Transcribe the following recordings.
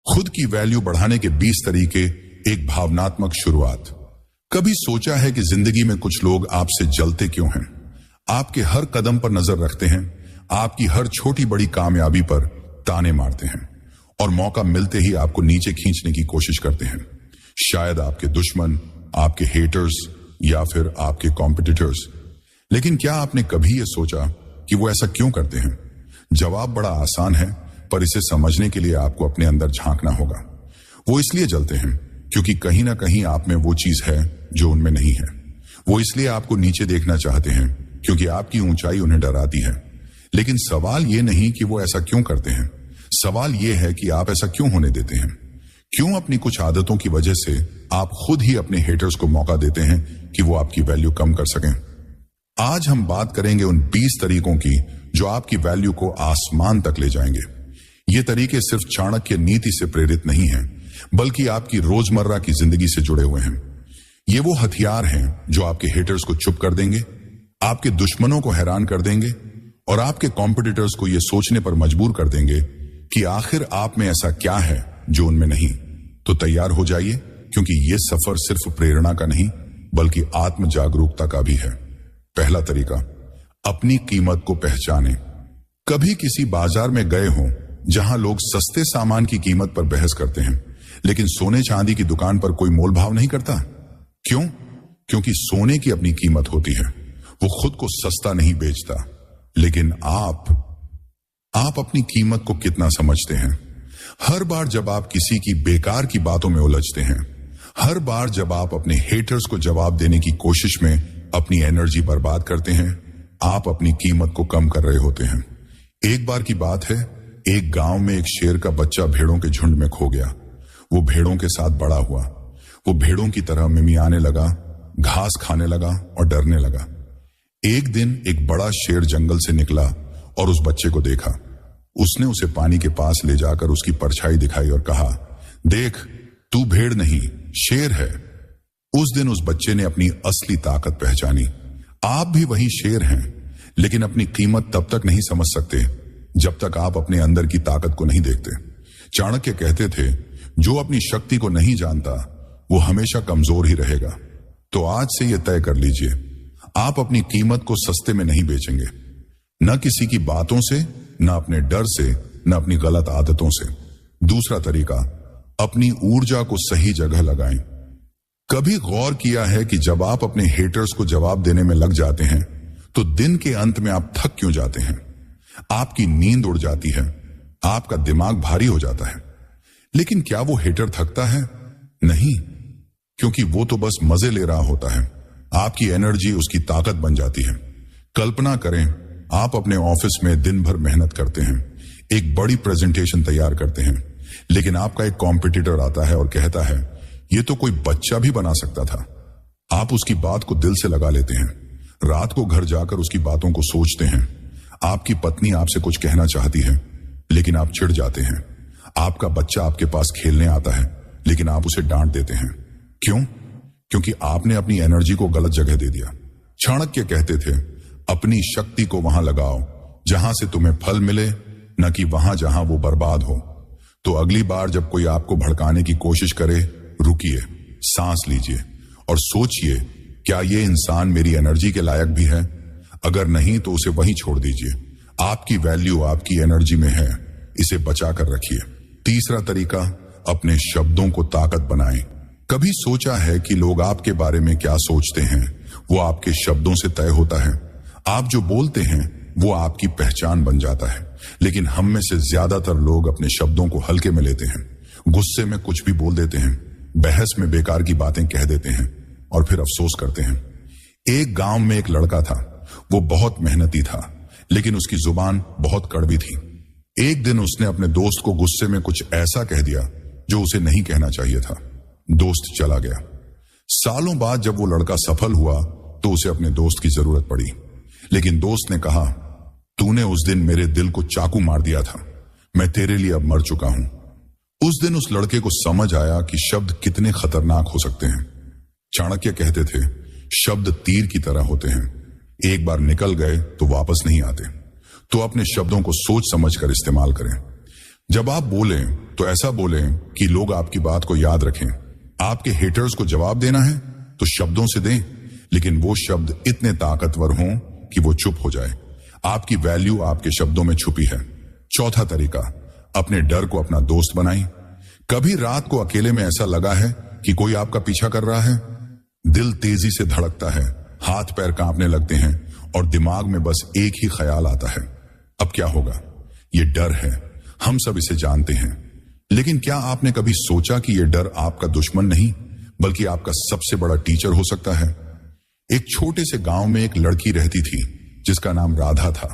खुद की वैल्यू बढ़ाने के 20 तरीके, एक भावनात्मक शुरुआत। कभी सोचा है कि जिंदगी में कुछ लोग आपसे जलते क्यों हैं? आपके हर कदम पर नजर रखते हैं, आपकी हर छोटी बड़ी कामयाबी पर ताने मारते हैं और मौका मिलते ही आपको नीचे खींचने की कोशिश करते हैं। शायद आपके दुश्मन, आपके हेटर्स या फिर आपके कॉम्पिटिटर्स। लेकिन क्या आपने कभी यह सोचा कि वो ऐसा क्यों करते हैं? जवाब बड़ा आसान है, पर इसे समझने के लिए आपको अपने अंदर झांकना होगा। वो इसलिए जलते हैं क्योंकि कहीं ना कहीं आप में वो चीज है जो उनमें नहीं है। वो इसलिए आपको नीचे देखना चाहते हैं क्योंकि आपकी ऊंचाई उन्हें डराती है। लेकिन सवाल ये नहीं कि वो ऐसा क्यों करते हैं, सवाल ये है कि आप ऐसा क्यों होने देते हैं। क्यों अपनी कुछ आदतों की वजह से आप खुद ही अपने हेटर्स को मौका देते हैं कि वो आपकी वैल्यू कम कर सकें। आज हम बात करेंगे उन 20 तरीकों की जो आपकी वैल्यू को आसमान तक ले जाएंगे। ये तरीके सिर्फ चाणक्य नीति से प्रेरित नहीं हैं, बल्कि आपकी रोजमर्रा की जिंदगी से जुड़े हुए हैं। ये वो हथियार हैं जो आपके हेटर्स को चुप कर देंगे, आपके दुश्मनों को हैरान कर देंगे और आपके कॉम्पिटिटर्स को यह सोचने पर मजबूर कर देंगे कि आखिर आप में ऐसा क्या है जो उनमें नहीं। तो तैयार हो जाइए, क्योंकि यह सफर सिर्फ प्रेरणा का नहीं बल्कि आत्म जागरूकता का भी है। पहला तरीका, अपनी कीमत को पहचानें। कभी किसी बाजार में गए हों जहां लोग सस्ते सामान की कीमत पर बहस करते हैं, लेकिन सोने चांदी की दुकान पर कोई मोलभाव नहीं करता? क्यों? क्योंकि सोने की अपनी कीमत होती है, वो खुद को सस्ता नहीं बेचता। लेकिन आप अपनी कीमत को कितना समझते हैं? हर बार जब आप किसी की बेकार की बातों में उलझते हैं, हर बार जब आप अपने हेटर्स को जवाब देने की कोशिश में अपनी एनर्जी बर्बाद करते हैं, आप अपनी कीमत को कम कर रहे होते हैं। एक बार की बात है, एक गांव में एक शेर का बच्चा भेड़ों के झुंड में खो गया। वो भेड़ों के साथ बड़ा हुआ। वो भेड़ों की तरह मिमियाने लगा, घास खाने लगा और डरने लगा। एक दिन एक बड़ा शेर जंगल से निकला और उस बच्चे को देखा। उसने उसे पानी के पास ले जाकर उसकी परछाई दिखाई और कहा, देख, तू भेड़ नहीं, शेर है। उस दिन उस बच्चे ने अपनी असली ताकत पहचानी। आप भी वही शेर हैं, लेकिन अपनी कीमत तब तक नहीं समझ सकते जब तक आप अपने अंदर की ताकत को नहीं देखते। चाणक्य कहते थे, जो अपनी शक्ति को नहीं जानता वो हमेशा कमजोर ही रहेगा। तो आज से यह तय कर लीजिए, आप अपनी कीमत को सस्ते में नहीं बेचेंगे, न किसी की बातों से, न अपने डर से, न अपनी गलत आदतों से। दूसरा तरीका, अपनी ऊर्जा को सही जगह लगाएं। कभी गौर किया है कि जब आप अपने हेटर्स को जवाब देने में लग जाते हैं तो दिन के अंत में आप थक क्यों जाते हैं? आपकी नींद उड़ जाती है, आपका दिमाग भारी हो जाता है। लेकिन क्या वो हेटर थकता है? नहीं, क्योंकि वो तो बस मजे ले रहा होता है। आपकी एनर्जी उसकी ताकत बन जाती है। कल्पना करें, आप अपने ऑफिस में दिन भर मेहनत करते हैं, एक बड़ी प्रेजेंटेशन तैयार करते हैं, लेकिन आपका एक कॉम्पिटिटर आता है और कहता है, ये तो कोई बच्चा भी बना सकता था। आप उसकी बात को दिल से लगा लेते हैं। रात को घर जाकर उसकी बातों को सोचते हैं। आपकी पत्नी आपसे कुछ कहना चाहती है, लेकिन आप चिढ़ जाते हैं। आपका बच्चा आपके पास खेलने आता है, लेकिन आप उसे डांट देते हैं। क्यों? क्योंकि आपने अपनी एनर्जी को गलत जगह दे दिया। चाणक्य कहते थे, अपनी शक्ति को वहां लगाओ जहां से तुम्हें फल मिले, न कि वहां जहां वो बर्बाद हो। तो अगली बार जब कोई आपको भड़काने की कोशिश करे, रुकिए, सांस लीजिए और सोचिए, क्या ये इंसान मेरी एनर्जी के लायक भी है? अगर नहीं तो उसे वहीं छोड़ दीजिए। आपकी वैल्यू आपकी एनर्जी में है, इसे बचा कर रखिए। तीसरा तरीका, अपने शब्दों को ताकत बनाएं। कभी सोचा है कि लोग आपके बारे में क्या सोचते हैं वो आपके शब्दों से तय होता है। आप जो बोलते हैं वो आपकी पहचान बन जाता है। लेकिन हम में से ज्यादातर लोग अपने शब्दों को हल्के में लेते हैं, गुस्से में कुछ भी बोल देते हैं, बहस में बेकार की बातें कह देते हैं और फिर अफसोस करते हैं। एक गांव में एक लड़का था। वो बहुत मेहनती था, लेकिन उसकी जुबान बहुत कड़वी थी। एक दिन उसने अपने दोस्त को गुस्से में कुछ ऐसा कह दिया जो उसे नहीं कहना चाहिए था। दोस्त चला गया। सालों बाद जब वो लड़का सफल हुआ तो उसे अपने दोस्त की जरूरत पड़ी, लेकिन दोस्त ने कहा, तूने उस दिन मेरे दिल को चाकू मार दिया था, मैं तेरे लिए अब मर चुका हूं। उस दिन उस लड़के को समझ आया कि शब्द कितने खतरनाक हो सकते हैं। चाणक्य कहते थे, शब्द तीर की तरह होते हैं, एक बार निकल गए तो वापस नहीं आते। तो अपने शब्दों को सोच समझकर इस्तेमाल करें। जब आप बोलें तो ऐसा बोलें कि लोग आपकी बात को याद रखें। आपके हेटर्स को जवाब देना है तो शब्दों से दें, लेकिन वो शब्द इतने ताकतवर हों कि वो चुप हो जाए। आपकी वैल्यू आपके शब्दों में छुपी है। चौथा तरीका, अपने डर को अपना दोस्त बनाएं। कभी रात को अकेले में ऐसा लगा है कि कोई आपका पीछा कर रहा है? दिल तेजी से धड़कता है, हाथ पैर कांपने लगते हैं और दिमाग में बस एक ही ख्याल आता है, अब क्या होगा? ये डर है, हम सब इसे जानते हैं। लेकिन क्या आपने कभी सोचा कि यह डर आपका दुश्मन नहीं बल्कि आपका सबसे बड़ा टीचर हो सकता है? एक छोटे से गांव में एक लड़की रहती थी जिसका नाम राधा था।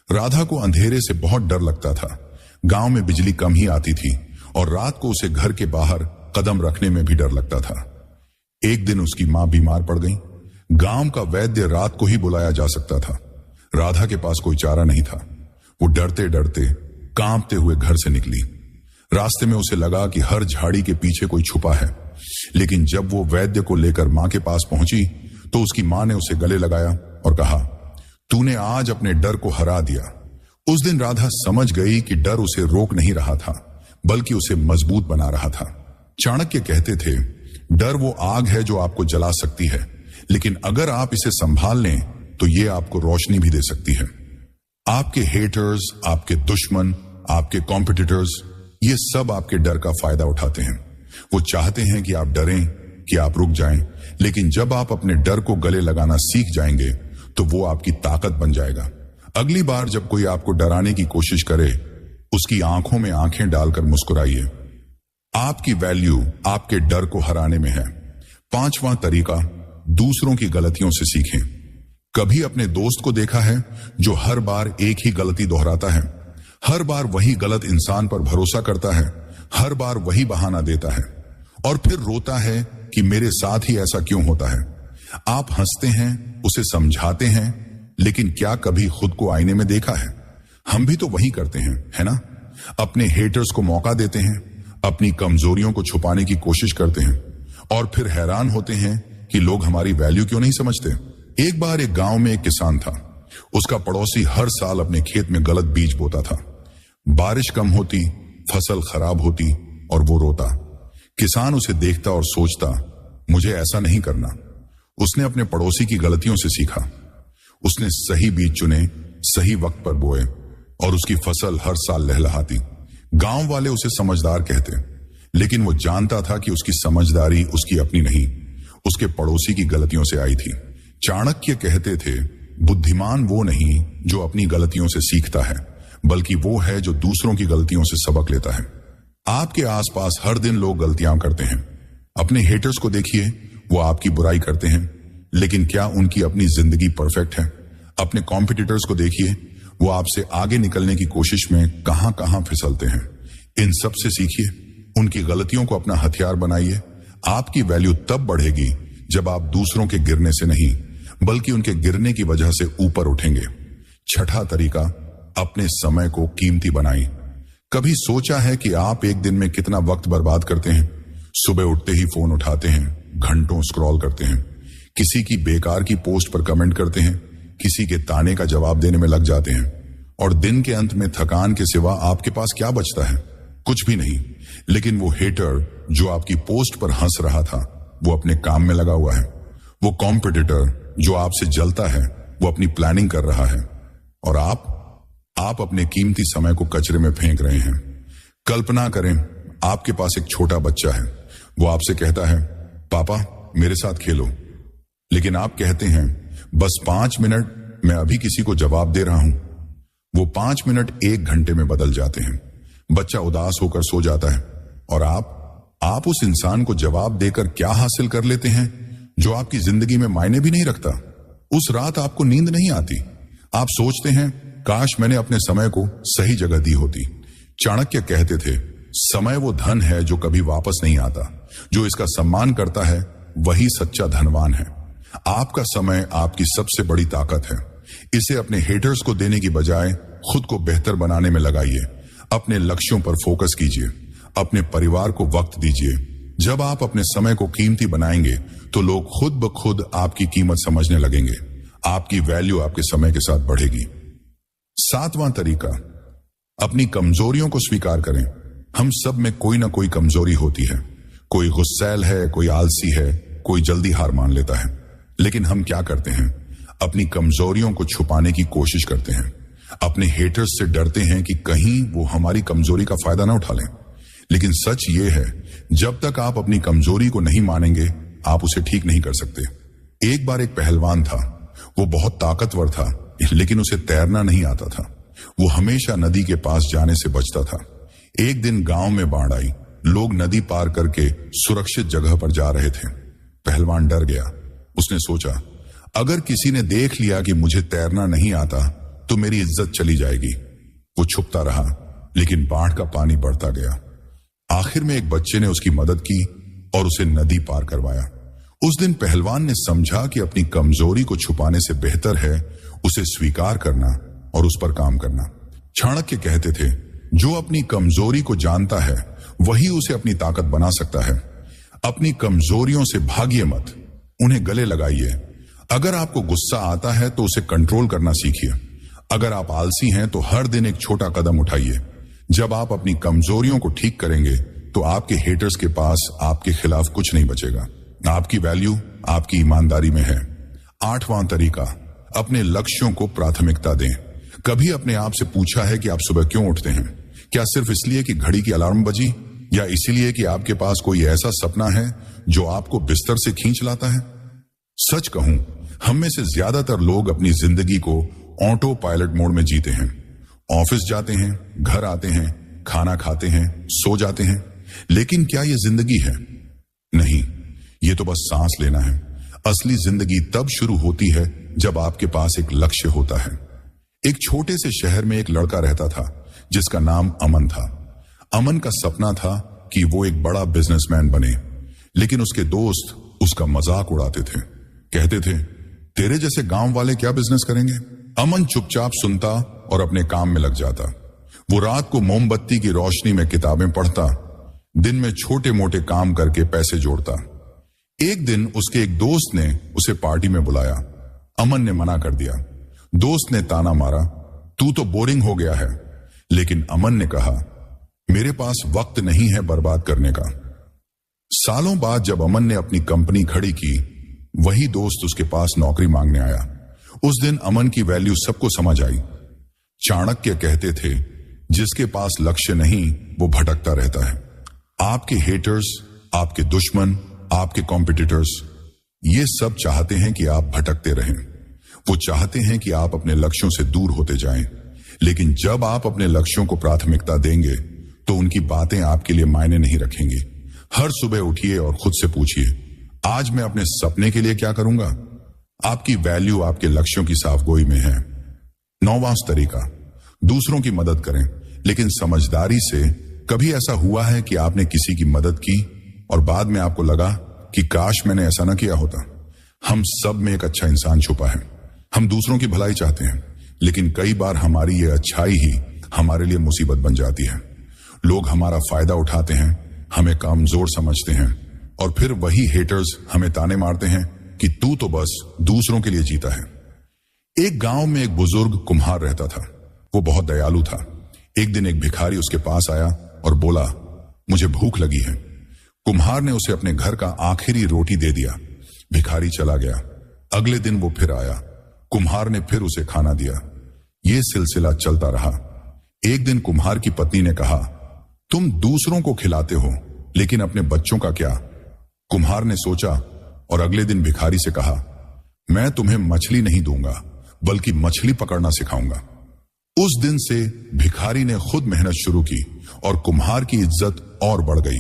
राधा को अंधेरे से बहुत डर लगता था। गांव में बिजली कम ही आती थी और रात को उसे घर के बाहर कदम रखने में भी डर लगता था। एक दिन उसकी मां बीमार पड़ गई। गांव का वैद्य रात को ही बुलाया जा सकता था। राधा के पास कोई चारा नहीं था। वो डरते डरते कांपते हुए घर से निकली। रास्ते में उसे लगा कि हर झाड़ी के पीछे कोई छुपा है, लेकिन जब वो वैद्य को लेकर मां के पास पहुंची तो उसकी मां ने उसे गले लगाया और कहा, तूने आज अपने डर को हरा दिया। उस दिन राधा समझ गई कि डर उसे रोक नहीं रहा था बल्कि उसे मजबूत बना रहा था। चाणक्य कहते थे, डर वो आग है जो आपको जला सकती है, लेकिन अगर आप इसे संभाल लें तो ये आपको रोशनी भी दे सकती है। आपके हेटर्स, आपके दुश्मन, आपके कॉम्पिटिटर्स, ये सब आपके डर का फायदा उठाते हैं। वो चाहते हैं कि आप डरें, कि आप रुक जाएं, लेकिन जब आप अपने डर को गले लगाना सीख जाएंगे तो वो आपकी ताकत बन जाएगा। अगली बार जब कोई आपको डराने की कोशिश करे, उसकी आंखों में आंखें डालकर मुस्कुराइए। आपकी वैल्यू आपके डर को हराने में है। पांचवां तरीका, दूसरों की गलतियों से सीखें। कभी अपने दोस्त को देखा है जो हर बार एक ही गलती दोहराता है? हर बार वही गलत इंसान पर भरोसा करता है, हर बार वही बहाना देता है और फिर रोता है कि मेरे साथ ही ऐसा क्यों होता है। आप हंसते हैं, उसे समझाते हैं, लेकिन क्या कभी खुद को आईने में देखा है? हम भी तो वही करते हैं, है ना? अपने हेटर्स को मौका देते हैं, अपनी कमजोरियों को छुपाने की कोशिश करते हैं और फिर हैरान होते हैं कि लोग हमारी वैल्यू क्यों नहीं समझते। एक बार एक गांव में एक किसान था। उसका पड़ोसी हर साल अपने खेत में गलत बीज बोता था। बारिश कम होती, फसल खराब होती और वो रोता। किसान उसे देखता और सोचता, मुझे ऐसा नहीं करना। उसने अपने पड़ोसी की गलतियों से सीखा। उसने सही बीज चुने, सही वक्त पर बोए और उसकी फसल हर साल लहलहाती। गांव वाले उसे समझदार कहते, लेकिन वो जानता था कि उसकी समझदारी उसकी अपनी नहीं, उसके पड़ोसी की गलतियों से आई थी। चाणक्य कहते थे, बुद्धिमान वो नहीं जो अपनी गलतियों से सीखता है, बल्कि वो है जो दूसरों की गलतियों से सबक लेता है। आपके आसपास हर दिन लोग गलतियां करते हैं। अपने हेटर्स को देखिए, वो आपकी बुराई करते हैं, लेकिन क्या उनकी अपनी जिंदगी परफेक्ट है? अपने कॉम्पिटिटर्स को देखिए, वो आपसे आगे निकलने की कोशिश में कहां कहां फिसलते हैं। इन सब से सीखिए, उनकी गलतियों को अपना हथियार बनाइए। आपकी वैल्यू तब बढ़ेगी जब आप दूसरों के गिरने से नहीं बल्कि उनके गिरने की वजह से ऊपर उठेंगे। छठा तरीका, अपने समय को कीमती बनाएं। कभी सोचा है कि आप एक दिन में कितना वक्त बर्बाद करते हैं? सुबह उठते ही फोन उठाते हैं, घंटों स्क्रॉल करते हैं, किसी की बेकार की पोस्ट पर कमेंट करते हैं, किसी के ताने का जवाब देने में लग जाते हैं और दिन के अंत में थकान के सिवा आपके पास क्या बचता है? कुछ भी नहीं। लेकिन वो हेटर जो आपकी पोस्ट पर हंस रहा था, वो अपने काम में लगा हुआ है। वो कॉम्पिटिटर जो आपसे जलता है, वो अपनी प्लानिंग कर रहा है और आप अपने कीमती समय को कचरे में फेंक रहे हैं। कल्पना करें, आपके पास एक छोटा बच्चा है। वो आपसे कहता है, पापा मेरे साथ खेलो, लेकिन आप कहते हैं, बस 5 मिनट, मैं अभी किसी को जवाब दे रहा हूं। वो 5 मिनट 1 घंटे में बदल जाते हैं। बच्चा उदास होकर सो जाता है और आप उस इंसान को जवाब देकर क्या हासिल कर लेते हैं जो आपकी जिंदगी में मायने भी नहीं रखता। उस रात आपको नींद नहीं आती। आप सोचते हैं, काश मैंने अपने समय को सही जगह दी होती। चाणक्य कहते थे, समय वो धन है जो कभी वापस नहीं आता। जो इसका सम्मान करता है वही सच्चा धनवान है। आपका समय आपकी सबसे बड़ी ताकत है। इसे अपने हेटर्स को देने की बजाय खुद को बेहतर बनाने में लगाइए। अपने लक्ष्यों पर फोकस कीजिए, अपने परिवार को वक्त दीजिए। जब आप अपने समय को कीमती बनाएंगे तो लोग खुद ब खुद आपकी कीमत समझने लगेंगे। आपकी वैल्यू आपके समय के साथ बढ़ेगी। 7वां तरीका, अपनी कमजोरियों को स्वीकार करें। हम सब में कोई ना कोई कमजोरी होती है। कोई गुस्सैल है, कोई आलसी है, कोई जल्दी हार मान लेता है। लेकिन हम क्या करते हैं? अपनी कमजोरियों को छुपाने की कोशिश करते हैं। अपने हेटर्स से डरते हैं कि कहीं वो हमारी कमजोरी का फायदा ना उठा लें। लेकिन सच ये है, जब तक आप अपनी कमजोरी को नहीं मानेंगे, आप उसे ठीक नहीं कर सकते। एक बार एक पहलवान था। वो बहुत ताकतवर था, लेकिन उसे तैरना नहीं आता था। वो हमेशा नदी के पास जाने से बचता था। एक दिन गांव में बाढ़ आई। लोग नदी पार करके सुरक्षित जगह पर जा रहे थे। पहलवान डर गया। उसने सोचा, अगर किसी ने देख लिया कि मुझे तैरना नहीं आता तो मेरी इज्जत चली जाएगी। वो छुपता रहा, लेकिन बाढ़ का पानी बढ़ता गया। आखिर में एक बच्चे ने उसकी मदद की और उसे नदी पार करवाया। उस दिन पहलवान ने समझा कि अपनी कमजोरी को छुपाने से बेहतर है उसे स्वीकार करना और उस पर काम करना। चाणक्य कहते थे, जो अपनी कमजोरी को जानता है वही उसे अपनी ताकत बना सकता है। अपनी कमजोरियों से भागिए मत, उन्हें गले लगाइए। अगर आपको गुस्सा आता है तो उसे कंट्रोल करना सीखिए। अगर आप आलसी हैं तो हर दिन एक छोटा कदम उठाइए। जब आप अपनी कमजोरियों को ठीक करेंगे तो आपके हेटर्स के पास आपके खिलाफ कुछ नहीं बचेगा। आपकी वैल्यू आपकी ईमानदारी में है। 8वां तरीका, अपने लक्ष्यों को प्राथमिकता दें। कभी अपने आप से पूछा है कि आप सुबह क्यों उठते हैं? क्या सिर्फ इसलिए कि घड़ी की अलार्म बजी, या इसलिए कि आपके पास कोई ऐसा सपना है जो आपको बिस्तर से खींच लाता है? सच कहूं, हम में से ज्यादातर लोग अपनी जिंदगी को ऑटो पायलट मोड में जीते हैं। ऑफिस जाते हैं, घर आते हैं, खाना खाते हैं, सो जाते हैं। लेकिन क्या यह जिंदगी है? नहीं, ये तो बस सांस लेना है। असली जिंदगी तब शुरू होती है जब आपके पास एक लक्ष्य होता है। एक छोटे से शहर में एक लड़का रहता था जिसका नाम अमन था। अमन का सपना था कि वो एक बड़ा बिजनेसमैन बने, लेकिन उसके दोस्त उसका मजाक उड़ाते थे। कहते थे, तेरे जैसे गांव वाले क्या बिजनेस करेंगे? अमन चुपचाप सुनता और अपने काम में लग जाता। वो रात को मोमबत्ती की रोशनी में किताबें पढ़ता, दिन में छोटे मोटे काम करके पैसे जोड़ता। एक दिन उसके एक दोस्त ने उसे पार्टी में बुलाया। अमन ने मना कर दिया। दोस्त ने ताना मारा, तू तो बोरिंग हो गया है। लेकिन अमन ने कहा, मेरे पास वक्त नहीं है बर्बाद करने का। सालों बाद जब अमन ने अपनी कंपनी खड़ी की, वही दोस्त उसके पास नौकरी मांगने आया। उस दिन अमन की वैल्यू सबको समझ आई। चाणक्य कहते थे, जिसके पास लक्ष्य नहीं वो भटकता रहता है। आपके हेटर्स, आपके दुश्मन, आपके कॉम्पिटिटर्स, ये सब चाहते हैं कि आप भटकते रहें। वो चाहते हैं कि आप अपने लक्ष्यों से दूर होते जाएं। लेकिन जब आप अपने लक्ष्यों को प्राथमिकता देंगे तो उनकी बातें आपके लिए मायने नहीं रखेंगी। हर सुबह उठिए और खुद से पूछिए, आज मैं अपने सपने के लिए क्या करूंगा? आपकी वैल्यू आपके लक्ष्यों की साफगोई में है। 9वां तरीका, दूसरों की मदद करें, लेकिन समझदारी से। कभी ऐसा हुआ है कि आपने किसी की मदद की और बाद में आपको लगा कि काश मैंने ऐसा ना किया होता? हम सब में एक अच्छा इंसान छुपा है। हम दूसरों की भलाई चाहते हैं, लेकिन कई बार हमारी ये अच्छाई ही हमारे लिए मुसीबत बन जाती है। लोग हमारा फायदा उठाते हैं, हमें कमजोर समझते हैं, और फिर वही हेटर्स हमें ताने मारते हैं कि तू तो बस दूसरों के लिए जीता है। एक गांव में एक बुजुर्ग कुम्हार रहता था। वो बहुत दयालु था। एक दिन एक भिखारी उसके पास आया और बोला, मुझे भूख लगी है। कुम्हार ने उसे अपने घर का आखिरी रोटी दे दिया। भिखारी चला गया। अगले दिन वो फिर आया। कुम्हार ने फिर उसे खाना दिया। ये सिलसिला चलता रहा। एक दिन कुम्हार की पत्नी ने कहा, तुम दूसरों को खिलाते हो, लेकिन अपने बच्चों का क्या? कुम्हार ने सोचा और अगले दिन भिखारी से कहा, मैं तुम्हें मछली नहीं दूंगा, बल्कि मछली पकड़ना सिखाऊंगा। उस दिन से भिखारी ने खुद मेहनत शुरू की और कुम्हार की इज्जत और बढ़ गई।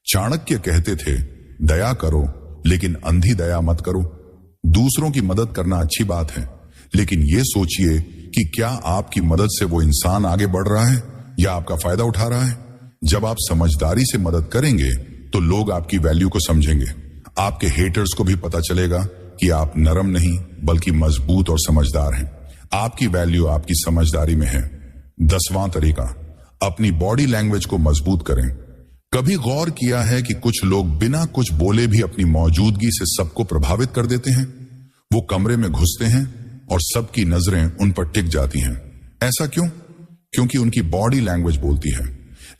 चाणक्य कहते थे, दया करो लेकिन अंधी दया मत करो। दूसरों की मदद करना अच्छी बात है, लेकिन यह सोचिए कि क्या आपकी मदद से वो इंसान आगे बढ़ रहा है या आपका फायदा उठा रहा है। जब आप समझदारी से मदद करेंगे तो लोग आपकी वैल्यू को समझेंगे। आपके हेटर्स को भी पता चलेगा कि आप नरम नहीं बल्कि मजबूत और समझदार हैं। आपकी वैल्यू आपकी समझदारी में है। 10वां तरीका, अपनी बॉडी लैंग्वेज को मजबूत करें। कभी गौर किया है कि कुछ लोग बिना कुछ बोले भी अपनी मौजूदगी से सबको प्रभावित कर देते हैं? वो कमरे में घुसते हैं और सबकी नजरें उन पर टिक जाती हैं। ऐसा क्यों? क्योंकि उनकी बॉडी लैंग्वेज बोलती है।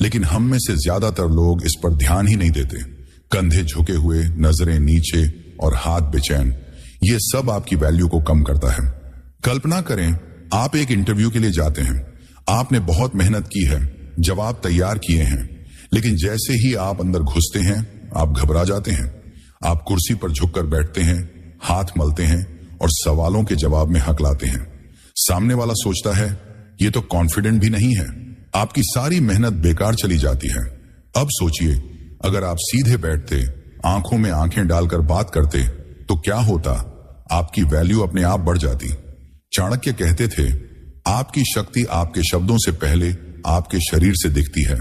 लेकिन हम में से ज्यादातर लोग इस पर ध्यान ही नहीं देते। कंधे झुके हुए, नजरें नीचे और हाथ बेचैन, ये सब आपकी वैल्यू को कम करता है। कल्पना करें, आप एक इंटरव्यू के लिए जाते हैं। आपने बहुत मेहनत की है, जवाब तैयार किए हैं, लेकिन जैसे ही आप अंदर घुसते हैं आप घबरा जाते हैं। आप कुर्सी पर झुककर बैठते हैं, हाथ मलते हैं और सवालों के जवाब में हकलाते हैं। सामने वाला सोचता है ये तो कॉन्फिडेंट भी नहीं है। आपकी सारी मेहनत बेकार चली जाती है। अब सोचिए, अगर आप सीधे बैठते, आंखों में आंखें डालकर बात करते तो क्या होता? आपकी वैल्यू अपने आप बढ़ जाती। चाणक्य कहते थे, आपकी शक्ति आपके शब्दों से पहले आपके शरीर से दिखती है।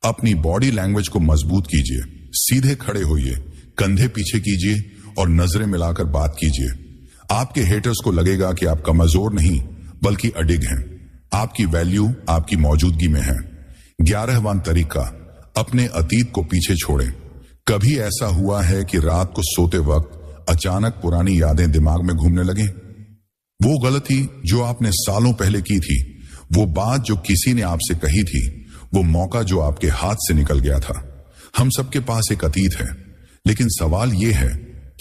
अपनी बॉडी लैंग्वेज को मजबूत कीजिए, सीधे खड़े होइए, कंधे पीछे कीजिए और नजरें मिलाकर बात कीजिए। आपके हेटर्स को लगेगा कि आप कमजोर नहीं बल्कि अडिग हैं। आपकी वैल्यू आपकी मौजूदगी में है। 11वां तरीका, अपने अतीत को पीछे छोड़ें। कभी ऐसा हुआ है कि रात को सोते वक्त अचानक पुरानी यादें दिमाग में घूमने लगे? वो गलती जो आपने सालों पहले की थी, वो बात जो किसी ने आपसे कही थी, वो मौका जो आपके हाथ से निकल गया था। हम सबके पास एक अतीत है, लेकिन सवाल ये है,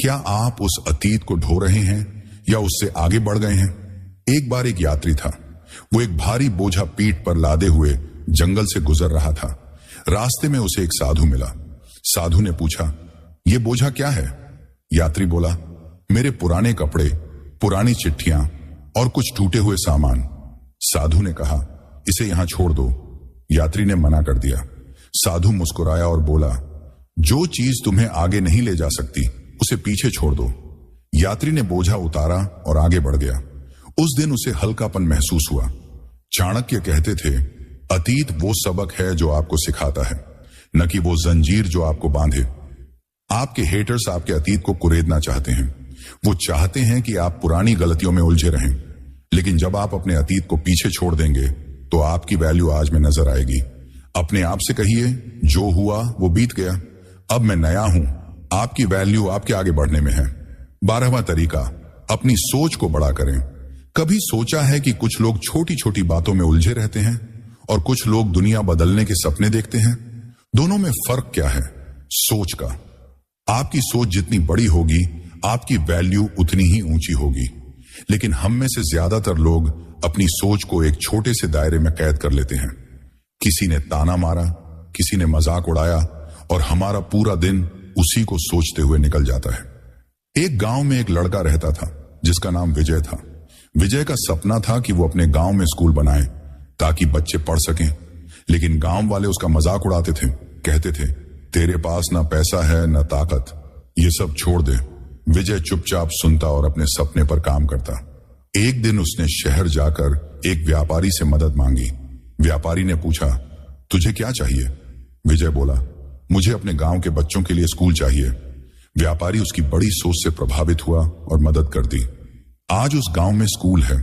क्या आप उस अतीत को ढो रहे हैं या उससे आगे बढ़ गए हैं? एक बार एक यात्री था। वो एक भारी बोझा पीठ पर लादे हुए जंगल से गुजर रहा था। रास्ते में उसे एक साधु मिला। साधु ने पूछा, ये बोझा क्या है? यात्री बोला, मेरे पुराने कपड़े, पुरानी चिट्ठियां और कुछ टूटे हुए सामान। साधु ने कहा, इसे यहां छोड़ दो। यात्री ने मना कर दिया। साधु मुस्कुराया और बोला, जो चीज तुम्हें आगे नहीं ले जा सकती उसे पीछे छोड़ दो। यात्री ने बोझा उतारा और आगे बढ़ गया। उस दिन उसे हल्कापन महसूस हुआ। चाणक्य कहते थे, अतीत वो सबक है जो आपको सिखाता है, न कि वो जंजीर जो आपको बांधे। आपके हेटर्स आपके अतीत को कुरेदना चाहते हैं। वो चाहते हैं कि आप पुरानी गलतियों में उलझे रहें। लेकिन जब आप अपने अतीत को पीछे छोड़ देंगे तो आपकी वैल्यू आज में नजर आएगी। अपने आप से कहिए, जो हुआ वो बीत गया, अब मैं नया हूं। आपकी वैल्यू आपके आगे बढ़ने में है। 12वां तरीका, अपनी सोच को बड़ा करें। कभी सोचा है कि कुछ लोग छोटी छोटी बातों में उलझे रहते हैं और कुछ लोग दुनिया बदलने के सपने देखते हैं? दोनों में फर्क क्या है? सोच का। आपकी सोच जितनी बड़ी होगी, आपकी वैल्यू उतनी ही ऊंची होगी। लेकिन हम में से ज्यादातर लोग अपनी सोच को एक छोटे से दायरे में कैद कर लेते हैं। किसी ने ताना मारा, किसी ने मजाक उड़ाया और हमारा पूरा दिन उसी को सोचते हुए निकल जाता है। एक गांव में एक लड़का रहता था जिसका नाम विजय था। विजय का सपना था कि वो अपने गांव में स्कूल बनाए ताकि बच्चे पढ़ सकें। लेकिन गांव वाले उसका मजाक उड़ाते थे, कहते थे, तेरे पास ना पैसा है ना ताकत, ये सब छोड़ दे। विजय चुपचाप सुनता और अपने सपने पर काम करता। एक दिन उसने शहर जाकर एक व्यापारी से मदद मांगी। व्यापारी ने पूछा, तुझे क्या चाहिए? विजय बोला, मुझे अपने गांव के बच्चों के लिए स्कूल चाहिए। व्यापारी उसकी बड़ी सोच से प्रभावित हुआ और मदद कर दी। आज उस गांव में स्कूल है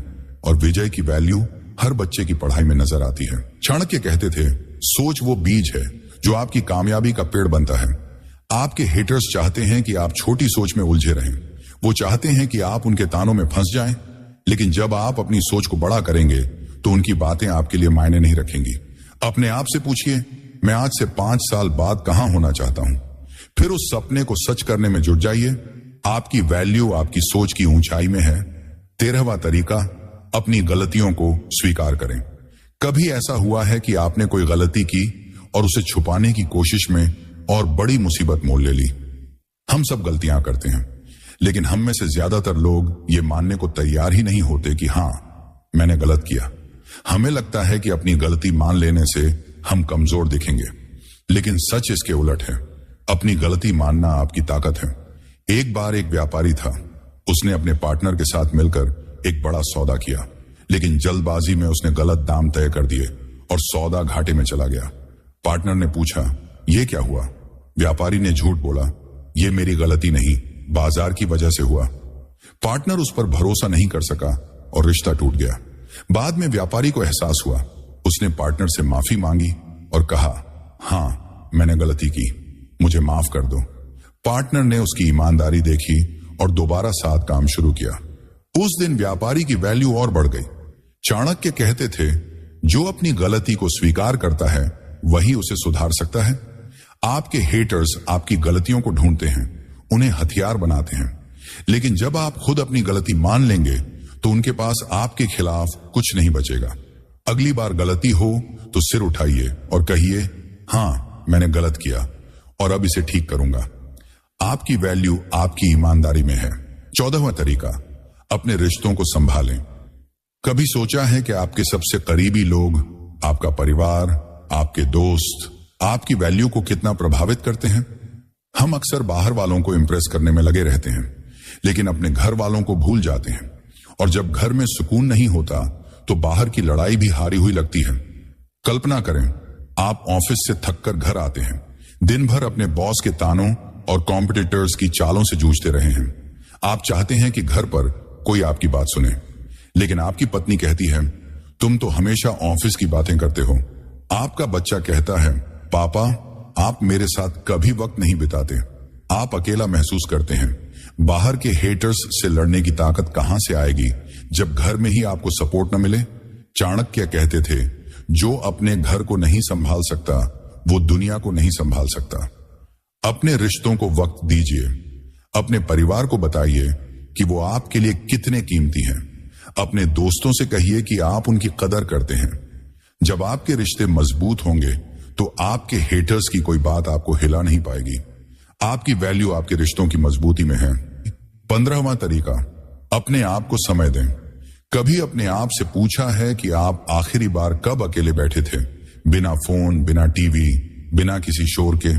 और विजय की वैल्यू हर बच्चे की पढ़ाई में नजर आती है। चाणक्य कहते थे, सोच वो बीज है जो आपकी कामयाबी का पेड़ बनता है। आपके हेटर्स चाहते हैं कि आप छोटी सोच में उलझे रहें। वो चाहते हैं कि आप उनके तानों में फंस जाएं। लेकिन जब आप अपनी सोच को बड़ा करेंगे तो उनकी बातें आपके लिए मायने नहीं रखेंगी। अपने आप से पूछिए, मैं आज से 5 साल बाद कहां होना चाहता हूं? फिर उस सपने को सच करने में जुट जाइए। आपकी वैल्यू आपकी सोच की ऊंचाई में है। 13वां तरीका, अपनी गलतियों को स्वीकार करें। कभी ऐसा हुआ है कि आपने कोई गलती की और उसे छुपाने की कोशिश में और बड़ी मुसीबत मोल ले ली? हम सब गलतियां करते हैं, लेकिन हम में से ज्यादातर लोग ये मानने को तैयार ही नहीं होते कि हां, मैंने गलत किया। हमें लगता है कि अपनी गलती मान लेने से हम कमजोर दिखेंगे, लेकिन सच इसके उलट है। अपनी गलती मानना आपकी ताकत है। एक बार एक व्यापारी था। उसने अपने पार्टनर के साथ मिलकर एक बड़ा सौदा किया, लेकिन जल्दबाजी में उसने गलत दाम तय कर दिए और सौदा घाटे में चला गया। पार्टनर ने पूछा, यह क्या हुआ? व्यापारी ने झूठ बोला, यह मेरी गलती नहीं, बाजार की वजह से हुआ। पार्टनर उस पर भरोसा नहीं कर सका और रिश्ता टूट गया। बाद में व्यापारी को एहसास हुआ। उसने पार्टनर से माफी मांगी और कहा, हां, मैंने गलती की, मुझे माफ कर दो। पार्टनर ने उसकी ईमानदारी देखी और दोबारा साथ काम शुरू किया। उस दिन व्यापारी की वैल्यू और बढ़ गई। चाणक्य कहते थे, जो अपनी गलती को स्वीकार करता है वही उसे सुधार सकता है। आपके हेटर्स आपकी गलतियों को ढूंढते हैं, उन्हें हथियार बनाते हैं, लेकिन जब आप खुद अपनी गलती मान लेंगे तो उनके पास आपके खिलाफ कुछ नहीं बचेगा। अगली बार गलती हो तो सिर उठाइए और कहिए, हां मैंने गलत किया और अब इसे ठीक करूंगा। आपकी वैल्यू आपकी ईमानदारी में है। 14वां तरीका, अपने रिश्तों को संभालें। कभी सोचा है कि आपके सबसे करीबी लोग, आपका परिवार, आपके दोस्त आपकी वैल्यू को कितना प्रभावित करते हैं? हम अक्सर बाहर वालों को इंप्रेस करने में लगे रहते हैं, लेकिन अपने घर वालों को भूल जाते हैं। और जब घर में सुकून नहीं होता तो बाहर की लड़ाई भी हारी हुई लगती है। कल्पना करें, आप ऑफिस से थककर घर आते हैं, दिन भर अपने बॉस के तानों और कॉम्पिटिटर्स की चालों से जूझते रहे हैं। आप चाहते हैं कि घर पर कोई आपकी बात सुने, लेकिन आपकी पत्नी कहती है, तुम तो हमेशा ऑफिस की बातें करते हो। आपका बच्चा कहता है, पापा आप मेरे साथ कभी वक्त नहीं बिताते। आप अकेला महसूस करते हैं। बाहर के हेटर्स से लड़ने की ताकत कहां से आएगी जब घर में ही आपको सपोर्ट न मिले? चाणक्य कहते थे, जो अपने घर को नहीं संभाल सकता वो दुनिया को नहीं संभाल सकता। अपने रिश्तों को वक्त दीजिए। अपने परिवार को बताइए कि वो आपके लिए कितने कीमती हैं। अपने दोस्तों से कहिए कि आप उनकी कदर करते हैं। जब आपके रिश्ते मजबूत होंगे तो आपके हेटर्स की कोई बात आपको हिला नहीं पाएगी। आपकी वैल्यू आपके रिश्तों की मजबूती में है। 15वां तरीका, अपने आप को समय दें। कभी अपने आप से पूछा है कि आप आखिरी बार कब अकेले बैठे थे, बिना फोन, बिना टीवी, बिना किसी शोर के?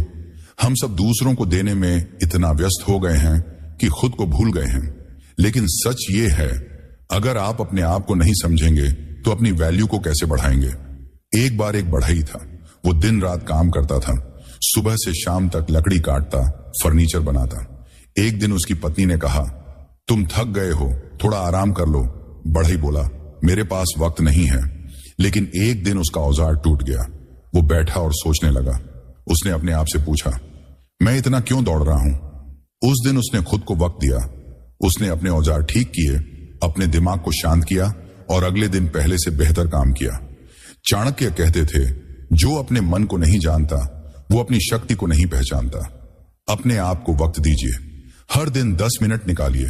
हम सब दूसरों को देने में इतना व्यस्त हो गए हैं कि खुद को भूल गए हैं। लेकिन सच ये है, अगर आप अपने आप को नहीं समझेंगे तो अपनी वैल्यू को कैसे बढ़ाएंगे? एक बार एक बढ़ई था, वो दिन रात काम करता था, सुबह से शाम तक लकड़ी काटता, फर्नीचर बनाता। एक दिन उसकी पत्नी ने कहा, तुम थक गए हो, थोड़ा आराम कर लो। बढ़ई बोला, मेरे पास वक्त नहीं है। लेकिन एक दिन उसका औजार टूट गया। वो बैठा और सोचने लगा। उसने अपने आप से पूछा, मैं इतना क्यों दौड़ रहा हूं? उस दिन उसने खुद को वक्त दिया। उसने अपने औजार ठीक किए, अपने दिमाग को शांत किया और अगले दिन पहले से बेहतर काम किया। चाणक्य कहते थे, जो अपने मन को नहीं जानता वो अपनी शक्ति को नहीं पहचानता। अपने आप को वक्त दीजिए। हर दिन 10 मिनट निकालिए।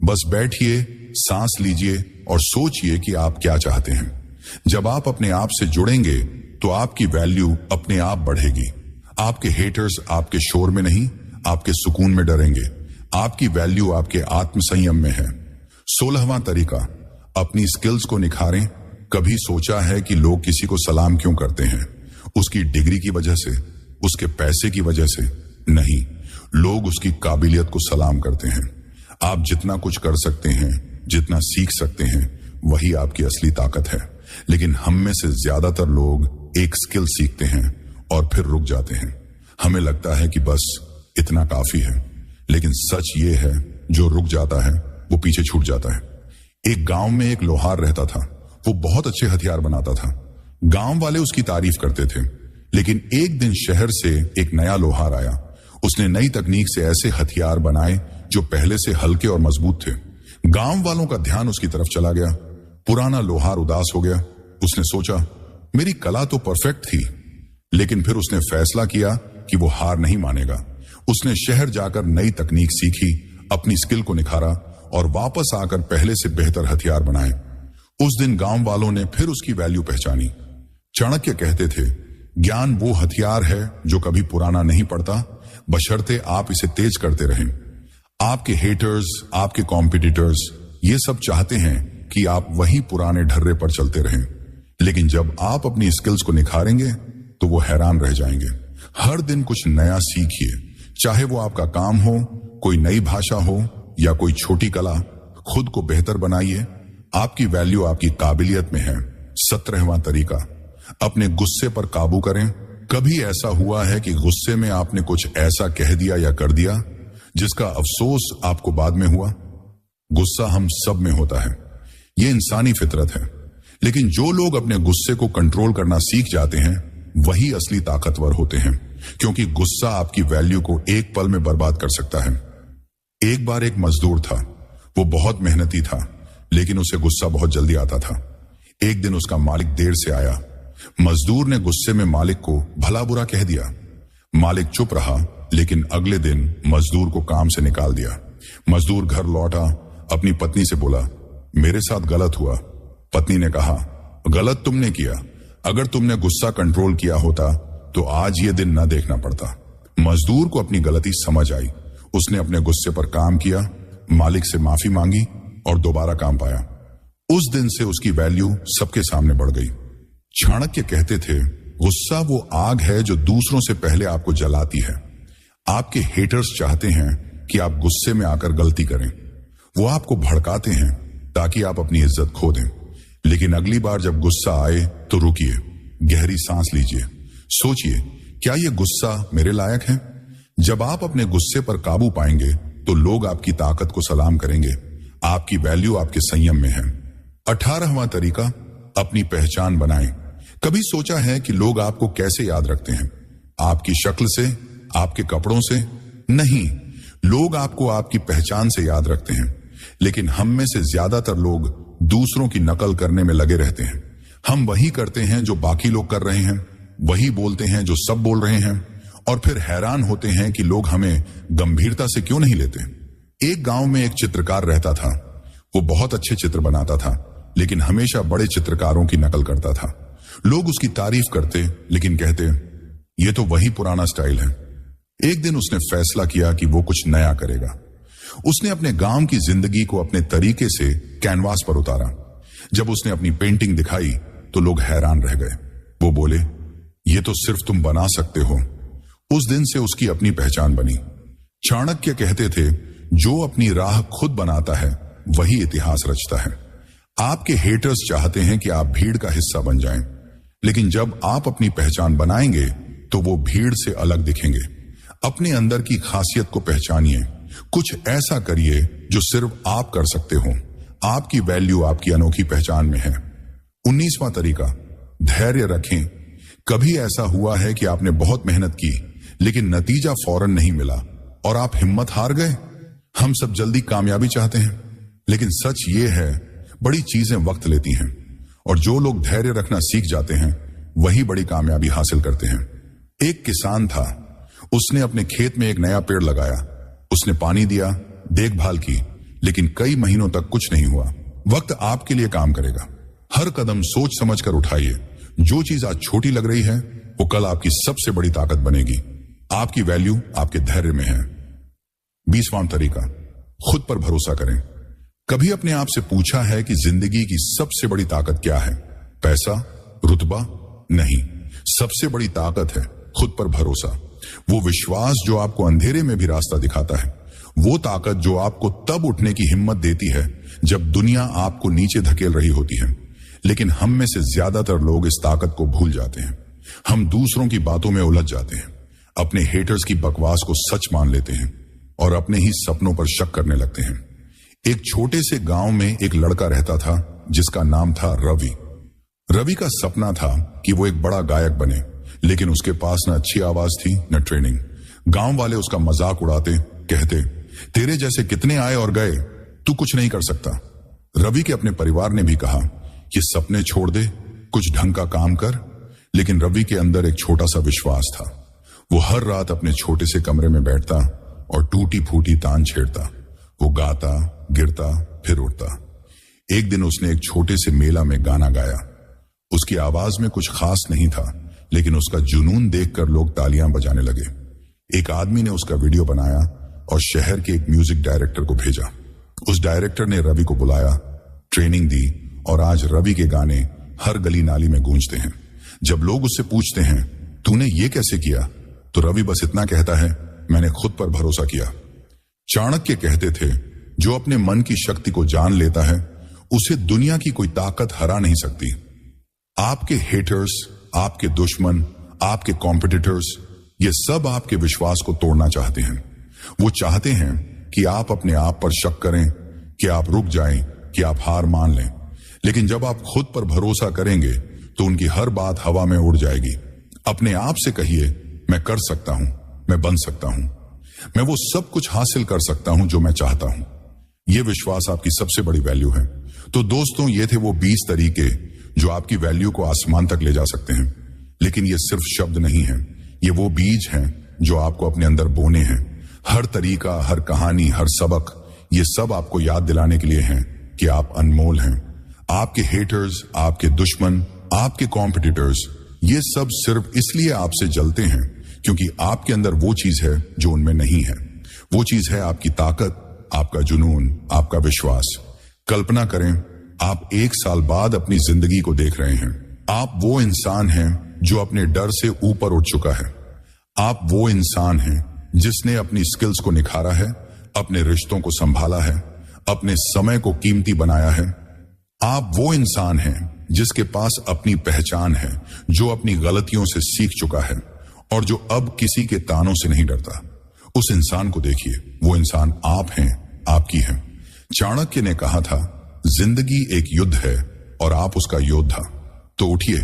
बस बैठिए, सांस लीजिए और सोचिए कि आप क्या चाहते हैं। जब आप अपने आप से जुड़ेंगे तो आपकी वैल्यू अपने आप बढ़ेगी। आपके हेटर्स आपके शोर में नहीं, आपके सुकून में डरेंगे। आपकी वैल्यू आपके आत्मसंयम में है। 16वां तरीका, अपनी स्किल्स को निखारें। कभी सोचा है कि लोग किसी को सलाम क्यों करते हैं? उसकी डिग्री की वजह से, उसके पैसे की वजह से? नहीं, लोग उसकी काबिलियत को सलाम करते हैं। आप जितना कुछ कर सकते हैं, जितना सीख सकते हैं, वही आपकी असली ताकत है। लेकिन हम में से ज्यादातर लोग एक स्किल सीखते हैं और फिर रुक जाते हैं। हमें लगता है कि बस इतना काफी है, लेकिन सच ये है, जो रुक जाता है वो पीछे छूट जाता है। एक गांव में एक लोहार रहता था। वो बहुत अच्छे हथियार बनाता था। गांव वाले उसकी तारीफ करते थे। लेकिन एक दिन शहर से एक नया लोहार आया। उसने नई तकनीक से ऐसे हथियार बनाए जो पहले से हल्के और मजबूत थे। गांव वालों का ध्यान उसकी तरफ चला गया। पुराना लोहार उदास हो गया। उसने सोचा, मेरी कला तो परफेक्ट थी। लेकिन फिर उसने फैसला किया कि वो हार नहीं मानेगा। उसने शहर जाकर नई तकनीक सीखी, अपनी स्किल को निखारा और वापस आकर पहले से बेहतर हथियार बनाए। उस दिन गांव वालों ने फिर उसकी वैल्यू पहचानी। चाणक्य कहते थे, ज्ञान वो हथियार है जो कभी पुराना नहीं पड़ता, बशर्ते आप इसे तेज करते रहें। आपके हेटर्स, आपके कॉम्पिटिटर्स ये सब चाहते हैं कि आप वही पुराने ढर्रे पर चलते रहें। लेकिन जब आप अपनी स्किल्स को निखारेंगे तो वो हैरान रह जाएंगे। हर दिन कुछ नया सीखिए, चाहे वो आपका काम हो, कोई नई भाषा हो या कोई छोटी कला। खुद को बेहतर बनाइए। आपकी वैल्यू आपकी काबिलियत में है। 17वां तरीका, अपने गुस्से पर काबू करें। कभी ऐसा हुआ है कि गुस्से में आपने कुछ ऐसा कह दिया या कर दिया जिसका अफसोस आपको बाद में हुआ? गुस्सा हम सब में होता है, ये इंसानी फितरत है। लेकिन जो लोग अपने गुस्से को कंट्रोल करना सीख जाते हैं वही असली ताकतवर होते हैं, क्योंकि गुस्सा आपकी वैल्यू को एक पल में बर्बाद कर सकता है। एक बार एक मजदूर था। वो बहुत मेहनती था, लेकिन उसे गुस्सा बहुत जल्दी आता था। एक दिन उसका मालिक देर से आया। मजदूर ने गुस्से में मालिक को भला बुरा कह दिया। मालिक चुप रहा, लेकिन अगले दिन मजदूर को काम से निकाल दिया। मजदूर घर लौटा, अपनी पत्नी से बोला, मेरे साथ गलत हुआ। पत्नी ने कहा, गलत तुमने किया। अगर तुमने गुस्सा कंट्रोल किया होता तो आज ये दिन न देखना पड़ता। मजदूर को अपनी गलती समझ आई। उसने अपने गुस्से पर काम किया, मालिक से माफी मांगी और दोबारा काम पाया। उस दिन से उसकी वैल्यू सबके सामने बढ़ गई। चाणक्य कहते थे, गुस्सा वो आग है जो दूसरों से पहले आपको जलाती है। आपके हेटर्स चाहते हैं कि आप गुस्से में आकर गलती करें। वो आपको भड़काते हैं ताकि आप अपनी इज्जत खो दें। लेकिन अगली बार जब गुस्सा आए तो रुकिए, गहरी सांस लीजिए, सोचिए, क्या ये गुस्सा मेरे लायक है? जब आप अपने गुस्से पर काबू पाएंगे तो लोग आपकी ताकत को सलाम करेंगे। आपकी वैल्यू आपके संयम में है। 18वां तरीका, अपनी पहचान बनाएं। कभी सोचा है कि लोग आपको कैसे याद रखते हैं? आपकी शक्ल से, आपके कपड़ों से? नहीं, लोग आपको आपकी पहचान से याद रखते हैं। लेकिन हम में से ज्यादातर लोग दूसरों की नकल करने में लगे रहते हैं। हम वही करते हैं जो बाकी लोग कर रहे हैं, वही बोलते हैं जो सब बोल रहे हैं, और फिर हैरान होते हैं कि लोग हमें गंभीरता से क्यों नहीं लेते। एक गांव में एक चित्रकार रहता था। वो बहुत अच्छे चित्र बनाता था, लेकिन हमेशा बड़े चित्रकारों की नकल करता था। लोग उसकी तारीफ करते, लेकिन कहते, ये तो वही पुराना स्टाइल है। एक दिन उसने फैसला किया कि वो कुछ नया करेगा। उसने अपने गांव की जिंदगी को अपने तरीके से कैनवास पर उतारा। जब उसने अपनी पेंटिंग दिखाई तो लोग हैरान रह गए। वो बोले, ये तो सिर्फ तुम बना सकते हो। उस दिन से उसकी अपनी पहचान बनी। चाणक्य कहते थे, जो अपनी राह खुद बनाता है वही इतिहास रचता है। आपके हेटर्स चाहते हैं कि आप भीड़ का हिस्सा बन जाएं, लेकिन जब आप अपनी पहचान बनाएंगे तो वो भीड़ से अलग दिखेंगे। अपने अंदर की खासियत को पहचानिए। कुछ ऐसा करिए जो सिर्फ आप कर सकते हो। आपकी वैल्यू आपकी अनोखी पहचान में है। 19वां तरीका, धैर्य रखें। कभी ऐसा हुआ है कि आपने बहुत मेहनत की, लेकिन नतीजा फौरन नहीं मिला और आप हिम्मत हार गए? हम सब जल्दी कामयाबी चाहते हैं, लेकिन सच ये है, बड़ी चीजें वक्त लेती हैं, और जो लोग धैर्य रखना सीख जाते हैं वही बड़ी कामयाबी हासिल करते हैं। एक किसान था। उसने अपने खेत में एक नया पेड़ लगाया। उसने पानी दिया, देखभाल की, लेकिन कई महीनों तक कुछ नहीं हुआ। वक्त आपके लिए काम करेगा। हर कदम सोच समझ कर उठाइए। जो चीज आज छोटी लग रही है वो कल आपकी सबसे बड़ी ताकत बनेगी। आपकी वैल्यू आपके धैर्य में है। 20वां तरीका, खुद पर भरोसा करें। कभी अपने आप से पूछा है कि जिंदगी की सबसे बड़ी ताकत क्या है? पैसा, रुतबा? नहीं, सबसे बड़ी ताकत है खुद पर भरोसा। वो विश्वास जो आपको अंधेरे में भी रास्ता दिखाता है। वो ताकत जो आपको तब उठने की हिम्मत देती है जब दुनिया आपको नीचे धकेल रही होती है। लेकिन हम में से ज्यादातर लोग इस ताकत को भूल जाते हैं। हम दूसरों की बातों में उलझ जाते हैं, अपने हेटर्स की बकवास को सच मान लेते हैं और अपने ही सपनों पर शक करने लगते हैं। एक छोटे से गांव में एक लड़का रहता था जिसका नाम था रवि। रवि का सपना था कि वो एक बड़ा गायक बने, लेकिन उसके पास न अच्छी आवाज थी न ट्रेनिंग। गांव वाले उसका मजाक उड़ाते, कहते, तेरे जैसे कितने आए और गए, तू कुछ नहीं कर सकता। रवि के अपने परिवार ने भी कहा, ये सपने छोड़ दे, कुछ ढंग का काम कर। लेकिन रवि के अंदर एक छोटा सा विश्वास था। वो हर रात अपने छोटे से कमरे में बैठता और टूटी फूटी तान छेड़ता। वो गाता, गिरता, फिर उठता। एक दिन उसने एक छोटे से मेला में गाना गाया। उसकी आवाज में कुछ खास नहीं था, लेकिन उसका जुनून देखकर लोग तालियां बजाने लगे। एक आदमी ने उसका वीडियो बनाया और शहर के एक म्यूजिक डायरेक्टर को भेजा। उस डायरेक्टर ने रवि को बुलाया, ट्रेनिंग दी, और आज रवि के गाने हर गली नाली में गूंजते हैं। जब लोग उससे पूछते हैं, तूने ये कैसे किया, तो रवि बस इतना कहता है, मैंने खुद पर भरोसा किया। चाणक्य कहते थे, जो अपने मन की शक्ति को जान लेता है उसे दुनिया की कोई ताकत हरा नहीं सकती। आपके हेटर्स, आपके दुश्मन, आपके कॉम्पिटिटर्स, ये सब आपके विश्वास को तोड़ना चाहते हैं। वो चाहते हैं कि आप अपने आप पर शक करें, कि आप रुक जाएं, कि आप हार मान लें। लेकिन जब आप खुद पर भरोसा करेंगे तो उनकी हर बात हवा में उड़ जाएगी। अपने आप से कहिए, मैं कर सकता हूं, मैं बन सकता हूं, मैं वो सब कुछ हासिल कर सकता हूं जो मैं चाहता हूं। यह विश्वास आपकी सबसे बड़ी वैल्यू है। तो दोस्तों, ये थे वो 20 तरीके जो आपकी वैल्यू को आसमान तक ले जा सकते हैं। लेकिन ये सिर्फ शब्द नहीं है, ये वो बीज हैं जो आपको अपने अंदर बोने हैं। हर तरीका, हर कहानी, हर सबक, ये सब आपको याद दिलाने के लिए हैं कि आप अनमोल हैं। आपके हेटर्स, आपके दुश्मन, आपके कॉम्पिटिटर्स, ये सब सिर्फ इसलिए आपसे जलते हैं क्योंकि आपके अंदर वो चीज है जो उनमें नहीं है। वो चीज है आपकी ताकत, आपका जुनून, आपका विश्वास। कल्पना करें, आप 1 साल बाद अपनी जिंदगी को देख रहे हैं। आप वो इंसान हैं जो अपने डर से ऊपर उठ चुका है। आप वो इंसान हैं जिसने अपनी स्किल्स को निखारा है, अपने रिश्तों को संभाला है, अपने समय को कीमती बनाया है। आप वो इंसान हैं जिसके पास अपनी पहचान है, जो अपनी गलतियों से सीख चुका है और जो अब किसी के तानों से नहीं डरता। उस इंसान को देखिए, वो इंसान आप हैं, आपकी है। चाणक्य ने कहा था, जिंदगी एक युद्ध है और आप उसका योद्धा। तो उठिए,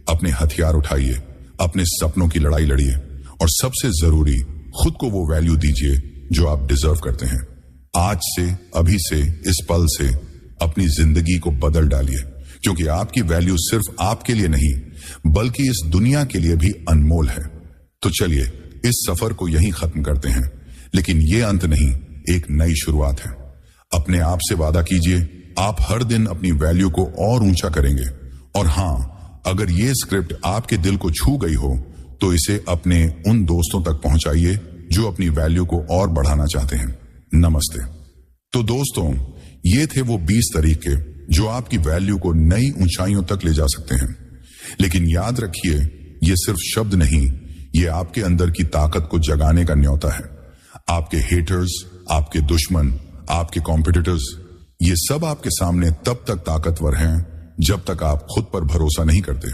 अपने हथियार उठाइए, अपने सपनों की लड़ाई लड़िए और सबसे जरूरी, खुद को वो वैल्यू दीजिए जो आप डिजर्व करते हैं। आज से, अभी से, इस पल से अपनी जिंदगी को बदल डालिए, क्योंकि आपकी वैल्यू सिर्फ आपके लिए नहीं बल्कि इस दुनिया के लिए भी अनमोल है। तो चलिए इस सफर को यहीं खत्म करते हैं, लेकिन ये अंत नहीं, एक नई शुरुआत है। अपने आप से वादा कीजिए, आप हर दिन अपनी वैल्यू को और ऊंचा करेंगे। और हां, अगर ये स्क्रिप्ट आपके दिल को छू गई हो तो इसे अपने उन दोस्तों तक पहुंचाइए जो अपनी वैल्यू को और बढ़ाना चाहते हैं। नमस्ते। तो दोस्तों, ये थे वो 20 तरीके जो आपकी वैल्यू को नई ऊंचाइयों तक ले जा सकते हैं। लेकिन याद रखिए, ये सिर्फ शब्द नहीं, ये आपके अंदर की ताकत को जगाने का न्योता है। आपके हेटर्स, आपके दुश्मन, आपके कॉम्पिटिटर्स, ये सब आपके सामने तब तक ताकतवर हैं जब तक आप खुद पर भरोसा नहीं करते।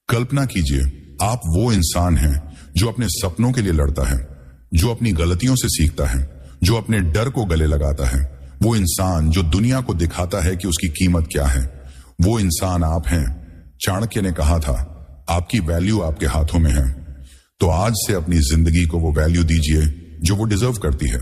कल्पना कीजिए, आप वो इंसान हैं जो अपने सपनों के लिए लड़ता है, जो अपनी गलतियों से सीखता है, जो अपने डर को गले लगाता है। वो इंसान जो दुनिया को दिखाता है कि उसकी कीमत क्या है। वो इंसान आप हैं। चाणक्य ने कहा था, आपकी वैल्यू आपके हाथों में है। तो आज से अपनी जिंदगी को वो वैल्यू दीजिए जो वो डिजर्व करती है।